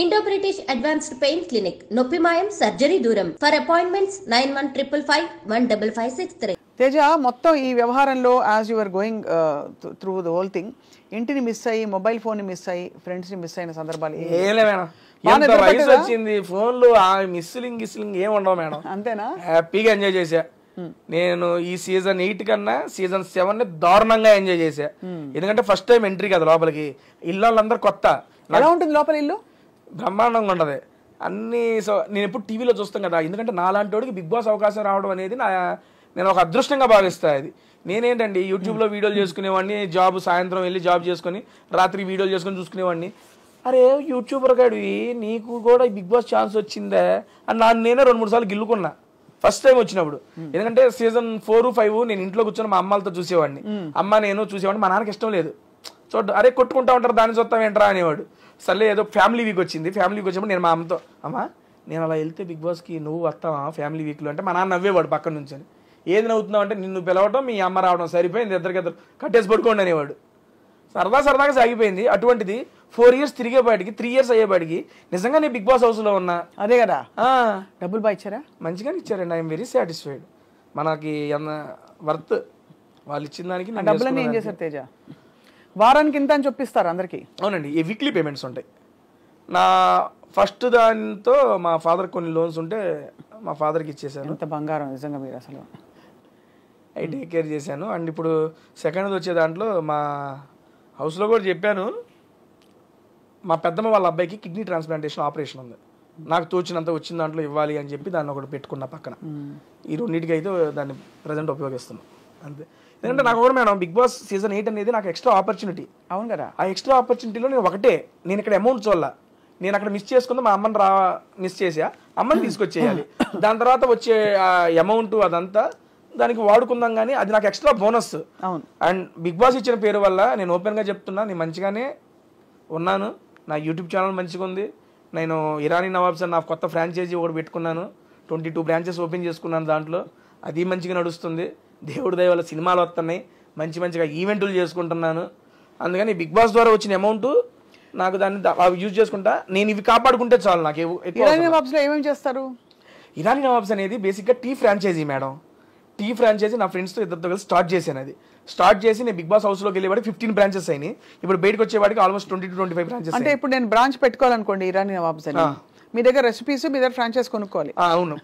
Indo-British Advanced Pain Clinic, Noppimayam Surgery Duram. For appointments 9155515563. Teja, మొత్తం ఈ వ్యవహారంలో as your going through the whole thing, ఇంటిని miss అయ్యి, mobile phone ని miss అయ్యి, ఫ్రెండ్స్ ని మిస్ అయిన సందర్భాలు వచ్చింది? ఫోన్లు మిస్లింగ్ ఏం ఉండవు మేడం. అంతేనా? హ్యాపీగా ఎంజాయ్ చేశా నేను. ఈ సీజన్ 8 కన్నా సీజన్ 7 ని దారుణంగా ఎంజాయ్ చేశా. ఎందుకంటే ఫస్ట్ టైం ఎంట్రీ కదా లోపలికి. ఇల్లు వాళ్ళందరూ కొత్త. ఎలా ఉంటుంది లోపల ఇల్లు? బ్రహ్మాండంగా ఉండదు అన్ని. నేను ఎప్పుడు టీవీలో చూస్తాం కదా, ఎందుకంటే నాలాంటి వాడికి బిగ్ బాస్ అవకాశం రావడం అనేది నేను ఒక అదృష్టంగా భావిస్తా. అది నేనేంటండి యూట్యూబ్లో వీడియోలు చేసుకునేవాడిని, జాబ్ సాయంత్రం వెళ్ళి జాబ్ చేసుకుని రాత్రి వీడియోలు చేసుకుని చూసుకునేవాడిని. అరే యూట్యూబర్ గాడివి, నీకు కూడా బిగ్ బాస్ ఛాన్స్ వచ్చిందే అని నేనే 2-3 సార్లు గిల్లుకున్నా ఫస్ట్ టైం వచ్చినప్పుడు. ఎందుకంటే సీజన్ 4, 5 నేను ఇంట్లో కూర్చొని మా అమ్మలతో చూసేవాడిని. అమ్మ నేను చూసేవాడిని. మా నాన్నకి ఇష్టం లేదు. అరే కొట్టుకుంటా ఉంటారు, దాన్ని చూస్తాం ఏంట్రా అనేవాడు. సర్లే ఏదో ఫ్యామిలీ వీక్ వచ్చింది. ఫ్యామిలీ వీక్ వచ్చినప్పుడు నేను మా అమ్మతో, అమ్మ నేను అలా వెళ్తే బిగ్ బాస్కి నువ్వు వస్తావా ఫ్యామిలీ వీక్లో అంటే, మా నాన్న నవ్వేవాడు పక్కన నుంచి. ఏది నవ్వుతున్నావు అంటే, నిన్ను పిలవటం మీ అమ్మ రావడం సరిపోయింది, ఇద్దరు కట్టేసి పడుకోండి అనేవాడు. సరదాగా సాగిపోయింది. అటువంటిది 4 ఇయర్స్ తిరిగేపాటికి 3 ఇయర్స్ అయ్యేపాటికి నిజంగా నేను బిగ్ బాస్ హౌస్లో ఉన్నా. అదే కదా, డబ్బులు బాగా ఇచ్చారా? మంచిగానే ఇచ్చారండి. I'm very satisfied. మనకి వర్త్ వాళ్ళు ఇచ్చిన దానికి. డబ్బులన్నీ ఏం చేశారు తేజ? వారానికి ఇంత అని చెప్పిస్తారు అందరికి? అవునండి, ఈ వీక్లీ పేమెంట్స్ ఉంటాయి. నా ఫస్ట్ దానితో మా ఫాదర్ కొన్ని లోన్స్ ఉంటే మా ఫాదర్కి ఇచ్చేసాను. ఎంత బంగారం నిజంగా మీరు అసలు. అవి టేక్ కేర్ చేశాను. అండ్ ఇప్పుడు సెకండ్ వచ్చే దాంట్లో మా హౌస్లో కూడా చెప్పాను, మా పెద్దమ్మ వాళ్ళ అబ్బాయికి కిడ్నీ ట్రాన్స్ప్లాంటేషన్ ఆపరేషన్ ఉంది, నాకు తోచినంత వచ్చిన దాంట్లో ఇవ్వాలి అని చెప్పి దాన్ని ఒకటి పెట్టుకున్న పక్కన. ఈ రెండింటికి అయితే దాన్ని ప్రజెంట్ ఉపయోగిస్తున్నాను అంతే. ఎందుకంటే నాకు కూడా మేడం బిగ్ బాస్ సీజన్ 8 అనేది నాకు ఎక్స్ట్రా ఆపర్చునిటీ. అవును కదా. ఆ ఎక్స్ట్రా ఆపర్చునిటీలో నేను ఇక్కడ అమౌంట్ చూడాల. నేను అక్కడ మిస్ చేసుకుందా మా అమ్మని మిస్ చేసా, అమ్మని తీసుకొచ్చేయాలి. దాని తర్వాత వచ్చే అమౌంట్ అదంతా దానికి వాడుకుందాం, కానీ అది నాకు ఎక్స్ట్రా బోనస్. అవును. అండ్ బిగ్ బాస్ ఇచ్చిన పేరు వల్ల నేను ఓపెన్గా చెప్తున్నా, నేను మంచిగానే ఉన్నాను. నా యూట్యూబ్ ఛానల్ మంచిగా ఉంది. నేను ఇరానీ నవాబ్స్ అని నా కొత్త ఫ్రాంచైజీ ఒకటి పెట్టుకున్నాను. 22 బ్రాంచెస్ ఓపెన్ చేసుకున్నాను. దాంట్లో అది మంచిగా నడుస్తుంది. దేవుడి దయ వల్ల సినిమాలు వస్తున్నాయి, మంచిగా ఈవెంట్లు చేసుకుంటున్నాను. అందుకని బిగ్ బాస్ ద్వారా వచ్చిన అమౌంట్ నాకు దాన్ని యూజ్ చేసుకుంటా. నేను ఇవి కాపాడుకుంటే చాలు నాకు. ఇరానీ నవాబ్స్లో ఏమేమి చేస్తారు? ఇరానీ నవాబ్స్ అనేది బేసిక్గా tea franchise madam. Tea franchise నా ఫ్రెండ్స్తో ఇద్దరితో కలిసి స్టార్ట్ చేశాను. అది స్టార్ట్ చేసి నేను బిగ్ బాస్ హౌస్లోకి వెళ్ళేవాడికి 15 బ్రాంచెస్ అయినాయి. ఇప్పుడు బయటకు వచ్చేవాడికి ఆల్మోస్ట్ 20-25 బ్రాంచెస్. అంటే ఇప్పుడు నేను బ్రాంచ్ పెట్టుకోవాలనుకోండి ఇరానీ నవాబ్స్ అని, మీ దగ్గర రెసిపీస్, మీ దగ్గర ఫ్రాంచైజ్ కొనుక్కోవాలి. అవును,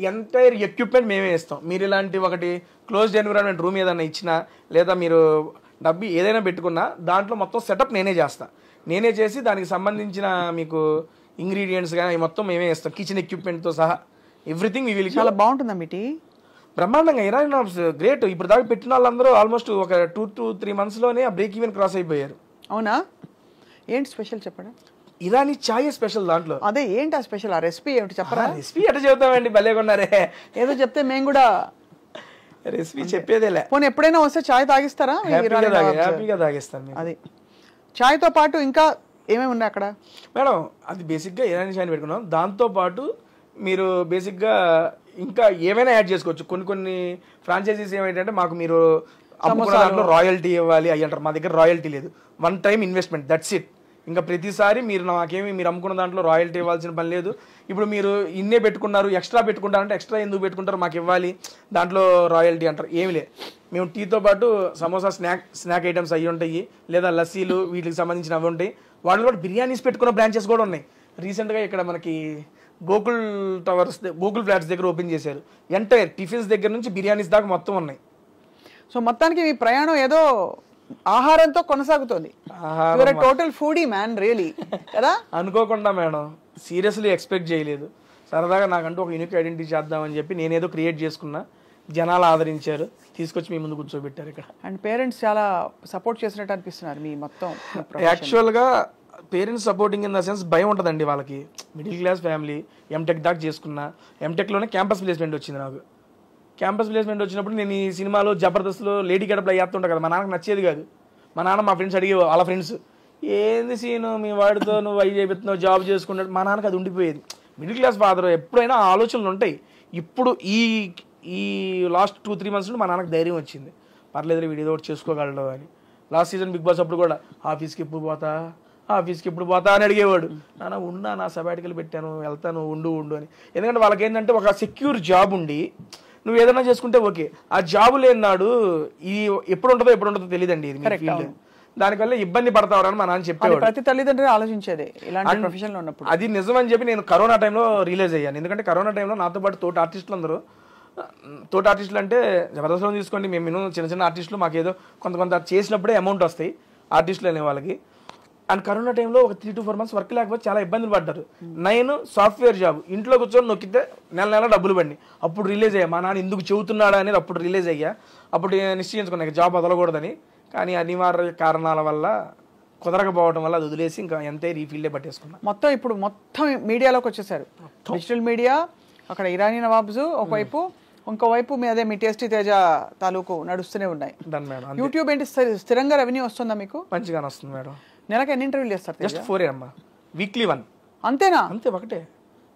ఎంటైర్ ఎక్విప్మెంట్ మేమే ఇస్తాం. మీరు ఇలాంటి ఒకటి క్లోజ్డ్ ఎన్విరాన్మెంట్ రూమ్ ఏదైనా ఇచ్చినా, లేదా మీరు డబ్బు ఏదైనా పెట్టుకున్నా దాంట్లో మొత్తం సెటప్ నేనే చేస్తాను. నేనే చేసి దానికి సంబంధించిన మీకు ఇంగ్రీడియంట్స్ కానీ మొత్తం మేమే ఇస్తాం, కిచెన్ ఎక్విప్మెంట్తో సహా ఎవ్రీథింగ్. చాలా బాగుంటుందా మీ టీ? బ్రహ్మాండంగా. Irani nawabs great. ఇప్పుడు దాకా పెట్టిన వాళ్ళందరూ ఆల్మోస్ట్ ఒక 2 to 3 monthsలోనే ఆ బ్రేక్ ఈవెన్ క్రాస్ అయిపోయారు. అవునా? ఏంటి స్పెషల్ చెప్పండి? ఇరానీ చాయ్ స్పెషల్ దాంట్లో. అదే ఏంటి ఆ స్పెషల్? ఆ రెసిపీ ఏమిటి చెప్పరా? రెసిపీ ఎట్లా చెబుతామండి, భలే కొన్నారే. ఏదో చెప్తే మేము కూడా రెసిపీ చెప్పేదేలే. పోనీ ఎప్పుడైనా వస్తే చాయ్ తాగిస్తారా? హ్యాపీగా తాగిస్తాను. అది చాయ్తో పాటు ఇంకా ఏమేమి ఉన్నాయి అక్కడ మేడం? అది బేసిక్గా ఇరానీ చాయ్ పెట్టుకున్నాం. దాంతోపాటు మీరు బేసిక్గా ఇంకా ఏమైనా యాడ్ చేసుకోవచ్చు. కొన్ని ఫ్రాంచైజీస్ ఏమైందంటే, మాకు మీరు అమ్ముకున్న దాంట్లో రాయల్టీ ఇవ్వాలి అయ్యి అంటారు. మా దగ్గర రాయల్టీ లేదు. 1 time ఇన్వెస్ట్మెంట్, దట్స్ ఇట్. ఇంకా ప్రతిసారి మీరు నాకేమి మీరు అమ్ముకున్న దాంట్లో రాయల్టీ ఇవ్వాల్సిన పని లేదు. ఇప్పుడు మీరు ఇన్నే పెట్టుకున్నారు, ఎక్స్ట్రా పెట్టుకుంటారంటే ఎక్స్ట్రా ఎందుకు పెట్టుకుంటారు, మాకు ఇవ్వాలి, దాంట్లో రాయల్టీ అంటారు. ఏమి లేదు. మేము టీతో పాటు సమోసా స్నాక్ ఐటమ్స్ అవి ఉంటాయి, లేదా లస్సీలు వీటికి సంబంధించిన అవి ఉంటాయి. వాటిలో కూడా బిర్యానీస్ పెట్టుకున్న బ్రాంచెస్ కూడా ఉన్నాయి. రీసెంట్గా ఇక్కడ మనకి గోకుల్ ఫ్లాట్స్ దగ్గర ఓపెన్ చేశారు. ఎంటైర్ టిఫిన్స్ దగ్గర నుంచి బిర్యానీస్ దాకా మొత్తం ఉన్నాయి. సో మొత్తానికి మీ ప్రయాణం ఏదో ఆహారంతో కొనసాగుతుంది. టోటల్ ఫుడీ మ్యాన్ రియలీ కదా. అనుకోకుండా మేడం, సీరియస్లీ ఎక్స్పెక్ట్ చేయలేదు. సరదాగా నాకంటూ ఒక యూనిక్ ఐడెంటిటీ చేద్దామని చెప్పి నేనేదో క్రియేట్ చేసుకున్నా. జనాలు ఆదరించారు, తీసుకొచ్చి మీ ముందు కూర్చోబెట్టారు ఇక్కడ. అండ్ పేరెంట్స్ చాలా సపోర్ట్ చేసినట్టు అనిపిస్తున్నారు మీ మొత్తం. యాక్చువల్గా parents supporting in the sense భయం ఉంటుందండి వాళ్ళకి. మిడిల్ క్లాస్ ఫ్యామిలీ, ఎంటెక్ దాకా చేసుకున్నా. ఎంటెక్లోనే క్యాంపస్ ప్లేస్మెంట్ వచ్చింది నాకు. క్యాంపస్ ప్లేస్మెంట్ వచ్చినప్పుడు నేను ఈ సినిమాలో జబర్దస్త్లో లేడీ గడపలో చేస్తుంటా కదా, మా నాన్నకు నచ్చేది కాదు. మా నాన్న మా ఫ్రెండ్స్ అడిగే వాళ్ళ ఫ్రెండ్స్, ఏంది సీను మీ వాడితో నువ్వు అవి చేపిస్తున్నావు, జాబ్ చేసుకున్నాడు. మా నాన్నకు అది ఉండిపోయేది. మిడిల్ క్లాస్ ఫాదర్ ఎప్పుడైనా ఆలోచనలు ఉంటాయి. ఇప్పుడు ఈ లాస్ట్ 2-3 months నుండి మా నాన్నకు ధైర్యం వచ్చింది. పర్లేదు వీడు ఏదో ఒకటి చేసుకోగలడు అని. లాస్ట్ సీజన్ బిగ్ బాస్ అప్పుడు కూడా ఆఫీస్కి ఎప్పుడు పోతా, ఆఫీస్కి ఇప్పుడు పోతా అని అడిగేవాడు. నాన్న ఉన్నా నా సబాటికలు పెట్టాను వెళ్తాను ఉండు అని. ఎందుకంటే వాళ్ళకి ఏంటంటే ఒక సెక్యూర్ జాబ్ ఉండి నువ్వు ఏదైనా చేసుకుంటే ఓకే, ఆ జాబ్ లేనాడు ఇది ఎప్పుడు ఉంటుందో తెలియదండి. ఇది ఫీల్డ్ దానివల్ల ఇబ్బంది పడతావని మా నాన్న చెప్పేవాడు. ప్రతి తల్లిదండ్రులు ఆలోచించేది ఇలాంటి ప్రొఫెషన్ లో ఉన్నప్పుడు. అది నిజమని చెప్పి నేను కరోనా టైంలో రియలైజ్ అయ్యాను. ఎందుకంటే కరోనా టైంలో నాతో పాటు తోటి ఆర్టిస్టులు అందరూ, తోటి ఆర్టిస్టులు అంటే జబర్దస్త్లో తీసుకోండి, మేము చిన్న ఆర్టిస్టులు మాకేదో కొంత చేసినప్పుడే అమౌంట్ వస్తాయి ఆర్టిస్టులు అనే వాళ్ళకి. అండ్ కరోనా టైంలో ఒక 3 to 4 months వర్క్ లేకపోతే చాలా ఇబ్బందులు పడ్డారు. 9 సాఫ్ట్వేర్ జాబ్, ఇంట్లో కూర్చొని నొక్కితే నెల డబ్బులు పడినాయి. అప్పుడు రిలీజ్ అయ్యా మా నాన్న ఎందుకు చెబుతున్నాడా అనేది అప్పుడు రిలీజ్ అయ్యా. అప్పుడు నిశ్చయించుకున్నా జాబ్ వదలకూడదని. కానీ అనివార్య కారణాల వల్ల కుదరకపోవడం వల్ల అది వదిలేసి ఇంకా ఎంతే రీఫీల్డే పట్టేసుకున్నా. ఇప్పుడు మొత్తం మీడియాలోకి వచ్చేసారు. డిజిటల్ మీడియా, అక్కడ ఇరానీ నవాబ్స్ ఒకవైపు, ఇంకోవైపు మీ టేస్టీ తేజ తాలూకు నడుస్తూనే ఉన్నాయి. యూట్యూబ్ ఏంటి స్థిరంగా రెవెన్యూ వస్తుందా మీకు? మంచిగానే వస్తుంది మేడం. నెలకు ఎన్ని ఇంటర్వ్యూలు చేస్తారు? జస్ట్ 4 అమ్మా, వీక్లీ 1. అంతేనా? అంతే, ఒకటే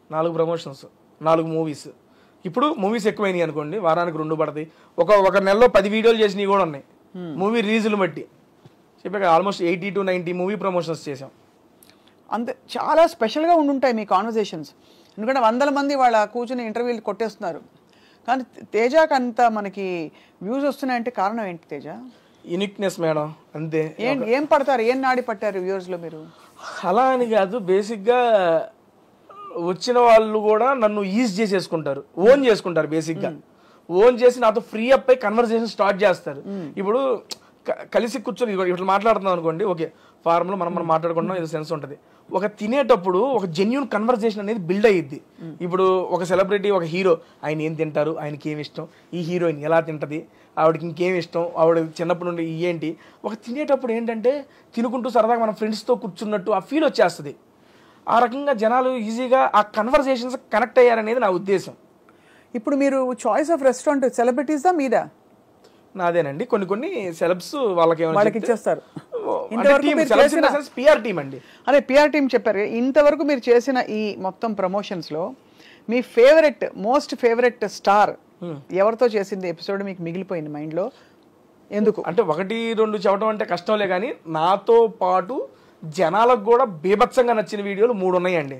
4 ప్రమోషన్స్, 4 మూవీస్. ఇప్పుడు మూవీస్ ఎక్కువైనాయి అనుకోండి, వారానికి 2 పడతాయి. ఒక నెలలో 10 వీడియోలు చేసినవి కూడా ఉన్నాయి మూవీ రిలీజులు బట్టి. చెప్పాక ఆల్మోస్ట్ 80 to 90 మూవీ ప్రమోషన్స్ చేసాం. అంతే, చాలా స్పెషల్గా ఉండుంటాయి మీ కాన్వర్జేషన్స్. ఎందుకంటే 100 మంది వాళ్ళ కూర్చుని ఇంటర్వ్యూలు కొట్టేస్తున్నారు. కానీ తేజకి అంత మనకి వ్యూస్ వస్తున్నాయంటే కారణం ఏంటి తేజ? యూనిక్నెస్ మేడం, అంతే. ఏం పడతారు, ఏం నాడి పట్టారు వ్యూవర్స్లో మీరు? అలా అని కాదు, బేసిక్గా వచ్చిన వాళ్ళు కూడా నన్ను ఈజ్ చేసేసుకుంటారు, ఓన్ చేసుకుంటారు. బేసిక్గా ఓన్ చేసి నాతో ఫ్రీ అప్ అయి కన్వర్సేషన్ స్టార్ట్ చేస్తారు. ఇప్పుడు కలిసి కూర్చొని ఇట్లా మాట్లాడుతున్నాం అనుకోండి, ఓకే ఫార్మ్లో మనం మాట్లాడుకుంటున్నాం, ఏదో సెన్స్ ఉంటుంది. ఒక తినేటప్పుడు ఒక జెన్యూన్ కన్వర్సేషన్ అనేది బిల్డ్ అయ్యిద్ది. ఇప్పుడు ఒక సెలబ్రిటీ, ఒక హీరో, ఆయన ఏం తింటారు, ఆయనకి ఏమి ఇష్టం, ఈ హీరోయిన్ ఎలా తింటది, ఆవిడకి ఇంకేమి ఇష్టం, ఆవిడ చిన్నప్పటి నుండి ఏంటి, ఒక తినేటప్పుడు ఏంటంటే తినుకుంటూ సరదాగా మన ఫ్రెండ్స్తో కూర్చున్నట్టు ఆ ఫీల్ వచ్చేస్తుంది. ఆ రకంగా జనాలు ఈజీగా ఆ కన్వర్సేషన్స్ కనెక్ట్ అయ్యారనేది నా ఉద్దేశం. ఇప్పుడు మీరు చాయిస్ ఆఫ్ రెస్టారెంట్ సెలబ్రిటీస్దా మీదా? నాదేనండి. కొన్ని సెలబ్స్ వాళ్ళకి ఇచ్చేస్తారు. పిఆర్ టీమ్ అండి. అదే పిఆర్ టీమ్ చెప్పారు. ఇంతవరకు మీరు చేసిన ఈ మొత్తం ప్రమోషన్స్లో మీ మోస్ట్ ఫేవరెట్ స్టార్ ఎవరితో చేసింది ఎపిసోడ్ మీకు మిగిలిపోయింది మైండ్లో? ఎందుకు అంటే 1-2 చెప్పడం అంటే కష్టంలే, కానీ నాతో పాటు జనాలకు కూడా బీభత్సంగా నచ్చిన వీడియోలు 3 ఉన్నాయండి.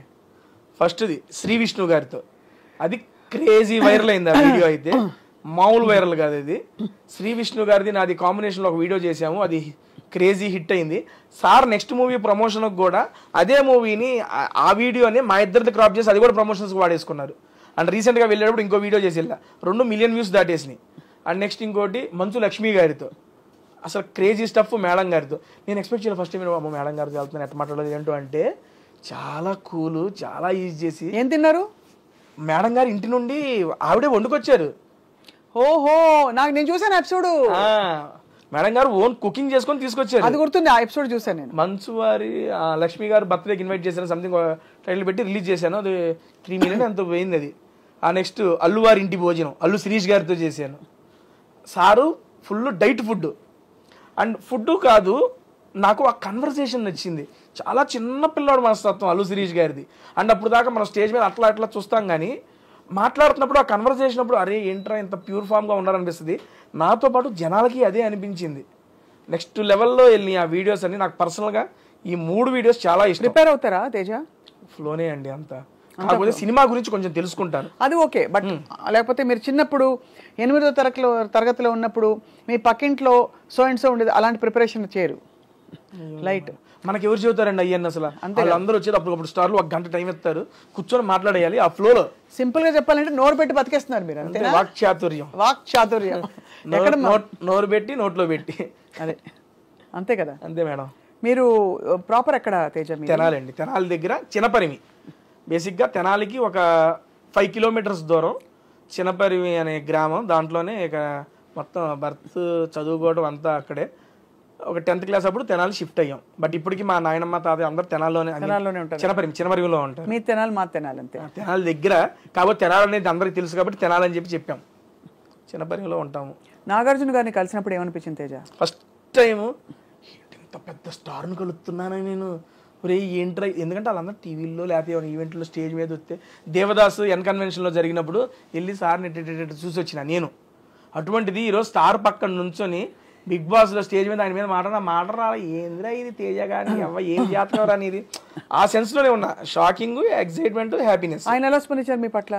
ఫస్ట్ది శ్రీ విష్ణు గారితో, అది క్రేజీ వైరల్ అయింది. ఆ వీడియో అయితే మామూలు వైరల్ కాదు. ఇది శ్రీ విష్ణు గారిది నాది కాంబినేషన్లో ఒక వీడియో చేసాము, అది క్రేజీ హిట్ అయింది. సార్ నెక్స్ట్ మూవీ ప్రమోషన్కి కూడా అదే మూవీని, ఆ వీడియోని మా ఇద్దరిది క్రాప్ చేసి అది కూడా ప్రమోషన్స్కి వాడేసుకున్నారు. అండ్ రీసెంట్గా వెళ్ళేటప్పుడు ఇంకో వీడియో చేసి 2 మిలియన్ వ్యూస్ దాటేసినాయి. అండ్ నెక్స్ట్ ఇంకోటి మంచు లక్ష్మి గారితో, అసలు క్రేజీ స్టఫ్ మేడం గారితో. నేను ఎక్స్పెక్ట్ చేయాలి ఫస్ట్ టైం మేడం గారితో వెళ్తున్నాను, ఎట్లా మాట్లాడలేదు ఏంటో అంటే చాలా కూల్, చాలా ఈజీ చేసి. ఏం తిన్నారు? మేడం గారు ఇంటి నుండి ఆవిడే వండుకొచ్చారు. ఓహో, నేను చూసాను ఎపిసోడ్. మేడం గారు ఓన్ కుకింగ్ చేసుకొని తీసుకొచ్చారు. అది గుర్తుంది, ఆ ఎపిసోడ్ చూసాను నేను. మంచు వారి లక్ష్మి గారు బర్త్డేకి ఇన్వైట్ చేశాను, సంథింగ్ టైటిల్ పెట్టి రిలీజ్ చేశాను. అది 3 million అంత పోయింది అది. ఆ నెక్స్ట్ అల్లు వారి ఇంటి భోజనం, అల్లు శిరీష్ గారితో చేశాను. Sir full diet food. And food కాదు, నాకు ఆ కన్వర్సేషన్ నచ్చింది. చాలా చిన్న పిల్లాడు మనస్తత్వం అల్లు శిరీష్ గారిది. అండ్ అప్పుడు దాకా మనం స్టేజ్ మీద అట్లా చూస్తాం, కానీ మాట్లాడుతున్నప్పుడు ఆ కన్వర్సేషన్ అప్పుడు అరే ఏంట్రా ఇంత ప్యూర్ ఫామ్గా ఉండాలనిపిస్తుంది. నాతో పాటు జనాలకి అదే అనిపించింది. నెక్స్ట్ లెవెల్లో వెళ్ళి ఆ వీడియోస్ అన్ని నాకు పర్సనల్గా ఈ 3 వీడియోస్ చాలా ఇష్టం. ప్రిపేర్ అవుతారా తేజ? ఫ్లోనే అండి అంతా. కాకపోతే సినిమా గురించి కొంచెం తెలుసుకుంటాను, అది ఓకే. బట్ లేకపోతే మీరు చిన్నప్పుడు 8వ తరగతిలో ఉన్నప్పుడు మీ పక్కింట్లో సో అండ్ సో ఉండేది, అలాంటి ప్రిపరేషన్ చేయరు? లైట్ మనకి ఎవరు చెబుతారండి అయ్యన్న? అసలు అందరూ వచ్చేది అప్పుడు స్టార్లు 1 గంట టైం ఇస్తారు, కూర్చొని మాట్లాడేయాలి ఆ ఫ్లోలో. సింపుల్ గా చెప్పాలంటే నోరు పెట్టి బతికేస్తున్నారు మీరు, అంతే. వాక్చాతుర్యం ఎక్కడ నోరు పెట్టి నోట్లో పెట్టి, అదే అంతే కదా? అంతే మేడం. మీరు ప్రాపర్ ఎక్కడ తేజ? తెనాలండి, తెనాలి దగ్గర చినపరిమి. బేసిక్గా తెనాలికి ఒక 5 kilometers దూరం చినపరిమి అనే గ్రామం. దాంట్లోనే ఇక మొత్తం బర్త్ చదువుకోవడం అంతా అక్కడే. ఒక 10th class అప్పుడు తెనాలి షిఫ్ట్ అయ్యాం. బట్ ఇప్పటికి మా నాయనమ్మ తాతయ్య అందరూ తెనాల్లోనే ఉంటారు, చినపరిమిలో ఉంటారు. మీ తెనాలి మా తెనాలి అంతే, తెనాలి దగ్గర. కాబట్టి తెనాలి అనేది అందరికి తెలుసు కాబట్టి తెనాలి అని చెప్పాం. చినపరిమిలో ఉంటాము. నాగార్జున గారిని కలిసినప్పుడు ఏమనిపించింది తేజ? ఫస్ట్ టైము ఇంత పెద్ద స్టార్ని కలుస్తున్నానని నేను, ఒరే ఏంట్రా, ఎందుకంటే వాళ్ళందరూ టీవీల్లో లేకపోతే ఈవెంట్లో స్టేజ్ మీద వస్తే, దేవదాసు కన్వెన్షన్లో జరిగినప్పుడు వెళ్ళి సార్ని చూసి వచ్చిన నేను. అటువంటిది ఈరోజు స్టార్ పక్కన నుంచొని బిగ్ బాస్ లో స్టేజ్ మీద ఆయన మీద మాట రాలా, ఏందిరా ఇది తేజ గాని ఏం జాతకం రాని ఇది, ఆ సెన్స్ లోనే ఉన్నా. Shocking, excitement, happiness. ఆయన ఎలా స్పందించారు మీ పట్ల?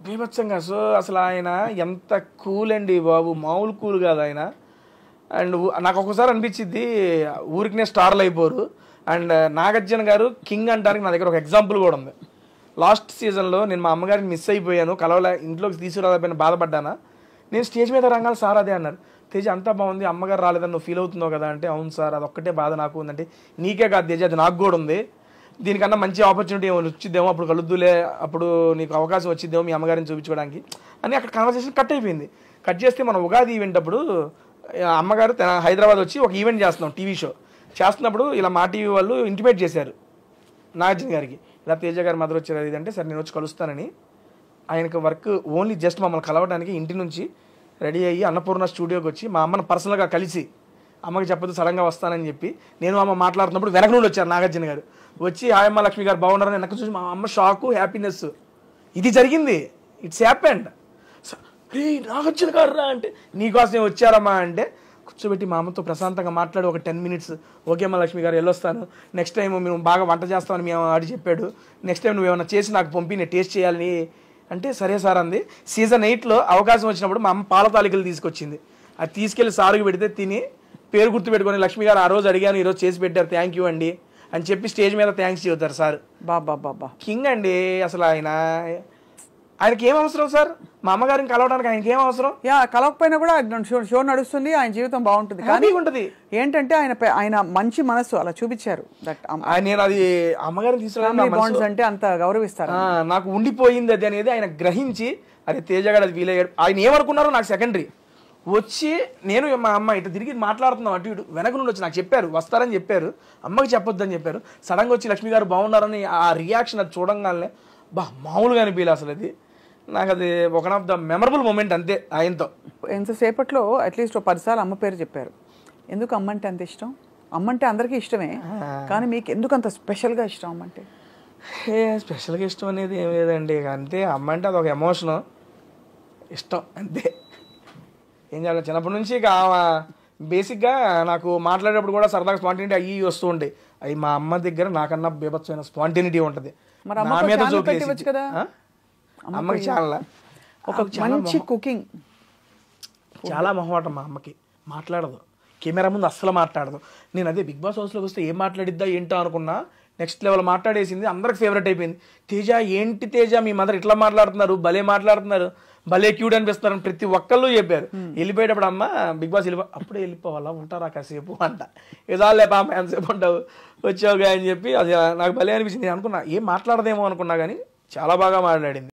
బీభత్సంగా. సో అసలు ఆయన ఎంత కూల్ అండి బాబు, మామూలు కూల్ కాదు ఆయన. అండ్ నాకు ఒక్కొక్కసారి అనిపించింది ఊరికినే స్టార్లు అయిపోరు. అండ్ నాగార్జున గారు కింగ్ అంటానికి నా దగ్గర ఒక ఎగ్జాంపుల్ కూడా ఉంది. లాస్ట్ సీజన్లో నేను మా అమ్మగారిని మిస్ అయిపోయాను, కలవలే, ఇంట్లోకి తీసుకురాకపోయినా బాధపడ్డానా. నేను స్టేజ్ మీద రంగాలి సార్ అదే అన్నారు, తేజ అంతా బాగుంది, అమ్మగారు రాలేదని నువ్వు ఫీల్ అవుతున్నావు కదా అంటే, అవును సార్ అది ఒక్కటే బాధ నాకు ఉందంటే, నీకే కాదు తేజ అది నాకు కూడా ఉంది, దీనికన్నా మంచి ఆపర్చునిటీ ఏమో వచ్చిద్దేమో, అప్పుడు కలుద్దులే, అప్పుడు నీకు అవకాశం వచ్చిద్దేమో మీ అమ్మగారిని చూపించుకోవడానికి అని. అక్కడ కన్వర్సేషన్ కట్ అయిపోయింది. కట్ చేస్తే మనం ఉగాది ఈవెంట్ అప్పుడు అమ్మగారు హైదరాబాద్ వచ్చి ఒక ఈవెంట్ చేస్తున్నాం, టీవీ షో చేస్తున్నప్పుడు ఇలా మా టీవీ వాళ్ళు ఇంటిమేట్ చేశారు నాగార్జున గారికి, ఇలా తేజ గారి మదర్ వచ్చారు అది అంటే, సరే నేను వచ్చి కలుస్తానని. ఆయనకు వర్క్ ఓన్లీ జస్ట్ మమ్మల్ని కలవడానికి ఇంటి నుంచి రెడీ అయ్యి అన్నపూర్ణ స్టూడియోకి వచ్చి మా అమ్మను పర్సనల్గా కలిసి, అమ్మకి చెప్పదు సడన్గా వస్తానని చెప్పి, నేను అమ్మ మాట్లాడుతున్నప్పుడు వెనక నుండి వచ్చారు నాగార్జున గారు, వచ్చి హాయమ్మ లక్ష్మి గారు బాగున్నారని వెనక చూసి మా అమ్మ షాకు, హ్యాపీనెస్. ఇది జరిగింది, ఇట్స్ హ్యాపెండ్. రే నాగార్జున గారు రా అంటే, నీకోసం వచ్చారమ్మా అంటే కూర్చోబెట్టి మా అమ్మతో ప్రశాంతంగా మాట్లాడి ఒక 10 minutes, ఓకే అమ్మ లక్ష్మి గారు వెళ్ళొస్తాను, నెక్స్ట్ టైం మేము బాగా వంట చేస్తామని మేము ఆడి చెప్పాడు, నెక్స్ట్ టైం నువ్వు ఏమైనా చేసి నాకు పంపి నేను టేస్ట్ చేయాలని అంటే, సరే సార్ అంది. సీజన్ 8లో అవకాశం వచ్చినప్పుడు మా అమ్మ పాల తాలికలు తీసుకొచ్చింది, అది తీసుకెళ్లి సారుకు పెడితే తిని పేరు గుర్తు పెట్టుకొని, లక్ష్మి గారు ఆ రోజు అడిగాను ఈరోజు చేసి పెట్టారు, థ్యాంక్ యూ అండి అని చెప్పి స్టేజ్ మీద థ్యాంక్స్ చెబుతారు సార్. బాబా కింగ్ అండి అసలు. ఆయనకి ఏం అవసరం సార్, మా అమ్మగారిని కలవడానికి ఆయనకి ఏం అవసరం? కలవకపోయినా కూడా షో నడుస్తుంది, ఆయన జీవితం బాగుంటుంది. కానీ ఉంటుంది ఏంటంటే ఆయన మంచి మనసు అలా చూపించారు. నేను అది అమ్మగారిని తీసుకురావడం అంటే అంత గౌరవిస్తారు. నాకు ఉండిపోయింది అది అనేది ఆయన గ్రహించి, అరే తేజగాడు అది ఫీల్ అయ్యాడు. ఆయన ఏమనుకున్నారో నాకు సెకండరీ. వచ్చి నేను మా అమ్మ ఇటు తిరిగి మాట్లాడుతున్నాం, అటు ఇటు వెనక నుండి వచ్చి నాకు చెప్పారు వస్తారని చెప్పారు, అమ్మకి చెప్పొద్దని చెప్పారు. సడన్గా వచ్చి లక్ష్మి గారు బాగున్నారని ఆ రియాక్షన్ అది చూడంగానే మామూలుగా అనిపించలే అసలు. అది నాకు అది one of the memorable moment అంతే ఆయనతో. ఎంతసేపట్లో అట్లీస్ట్ 10 సార్లు అమ్మ పేరు చెప్పారు. ఎందుకు అమ్మ అంటే అంత ఇష్టం? అమ్మ అంటే అందరికీ ఇష్టమే, కానీ మీకు ఎందుకు అంత స్పెషల్గా ఇష్టం అమ్మ అంటే? స్పెషల్గా ఇష్టం అనేది ఏం లేదండి, అంతే. అమ్మ అంటే అదొక ఎమోషను, ఇష్టం అంతే. ఏం చేయాలి, చిన్నప్పటి నుంచి ఇక బేసిక్గా నాకు మాట్లాడేటప్పుడు కూడా సరదాగా స్పాంటినిటీ అయ్యి వస్తూ ఉంటాయి. అవి మా అమ్మ దగ్గర నాకన్నా బీభత్సమైన స్పాంటినిటీ ఉంటుంది. నా మీద జోకులేసి కదా అమ్మకి చాలా ఒక మంచి కుకింగ్, చాలా మొహమాటం మా అమ్మకి, మాట్లాడదు, కెమెరా ముందు అస్సలు మాట్లాడదు. నేను అదే బిగ్ బాస్ హౌస్లోకి వస్తే ఏం మాట్లాడిద్దా ఏంటో అనుకున్నా, నెక్స్ట్ లెవెల్ మాట్లాడేసింది, అందరికి ఫేవరెట్ అయిపోయింది. తేజ ఏంటి తేజ మీ మదర్ ఇట్లా మాట్లాడుతున్నారు, భలే మాట్లాడుతున్నారు, భలే క్యూట్ అనిపిస్తున్నారని ప్రతి ఒక్కళ్ళు చెప్పారు. వెళ్ళిపోయేటప్పుడు అమ్మ బిగ్ బాస్ అప్పుడే వెళ్ళిపోవాలా, ఉంటారా కాసేపు అంట. ఏదాలే పాప ఎంతసేపు ఉంటావు వచ్చావుగా అని చెప్పి, అది నాకు భలే అనిపించింది. నేను అనుకున్నా ఏం మాట్లాడదేమో అనుకున్నా, కానీ చాలా బాగా మాట్లాడింది.